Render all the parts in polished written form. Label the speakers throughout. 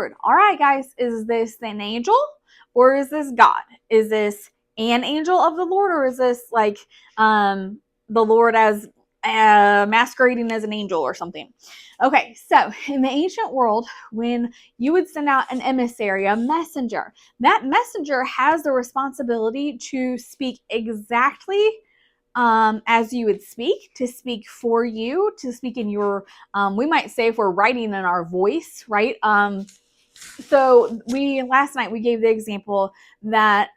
Speaker 1: Lord. All right, guys, is this an angel or is this God? Is this an angel of the Lord, or is this like the Lord as masquerading as an angel or something? Okay, so in the ancient world, when you would send out an emissary, a messenger, that messenger has the responsibility to speak exactly as you would speak, to speak for you, to speak in your, we might say if we're writing in our voice, right? So last night we gave the example that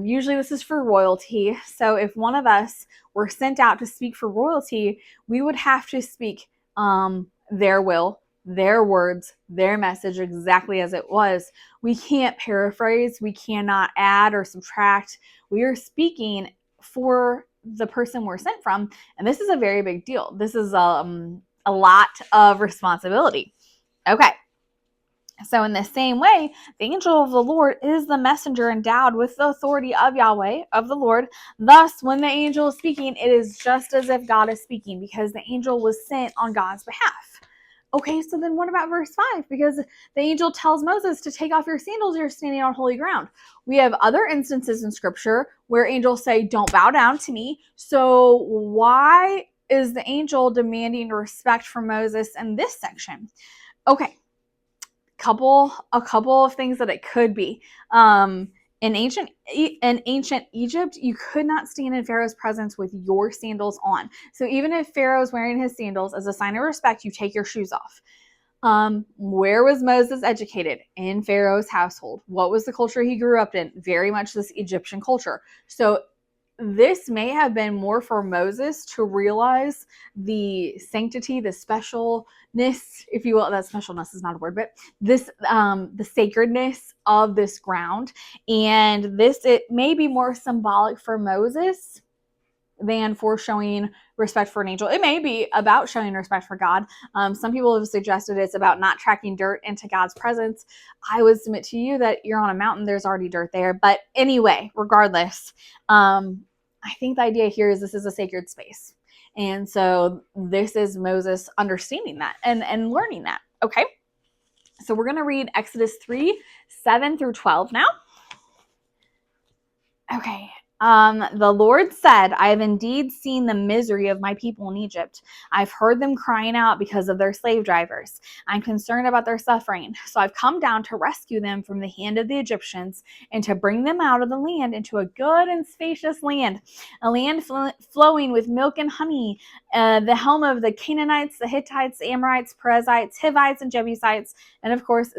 Speaker 1: usually this is for royalty. So if one of us were sent out to speak for royalty, we would have to speak their will, their words, their message exactly as it was. We can't paraphrase. We cannot add or subtract. We are speaking for the person we're sent from. And this is a very big deal. This is a lot of responsibility. Okay. So in the same way, the angel of the Lord is the messenger endowed with the authority of Yahweh, of the Lord. Thus, when the angel is speaking, it is just as if God is speaking, because the angel was sent on God's behalf. Okay, so then what about verse 5? Because the angel tells Moses to take off your sandals, you're standing on holy ground. We have other instances in scripture where angels say, don't bow down to me. So why is the angel demanding respect from Moses in this section? Okay, a couple of things that it could be. In ancient Egypt, you could not stand in Pharaoh's presence with your sandals on. So even if Pharaoh's wearing his sandals, as a sign of respect, you take your shoes off. Where was Moses educated? In Pharaoh's household. What was the culture he grew up in? Very much this Egyptian culture. So this may have been more for Moses to realize the sanctity, the specialness, if you will. That specialness is not a word, but this, the sacredness of this ground. And it may be more symbolic for Moses than for showing respect for an angel. It may be about showing respect for God. Some people have suggested it's about not tracking dirt into God's presence. I would submit to you that you're on a mountain, there's already dirt there. But anyway, regardless, I think the idea here is this is a sacred space. And so this is Moses understanding that and learning that. Okay. So we're going to read Exodus 3:7-12 now. Okay. The Lord said, I have indeed seen the misery of my people in Egypt. I've heard them crying out because of their slave drivers. I'm concerned about their suffering. So I've come down to rescue them from the hand of the Egyptians and to bring them out of the land into a good and spacious land, a land flowing with milk and honey, the home of the Canaanites, the Hittites, the Amorites, Perizzites, Hivites, and Jebusites, and of course,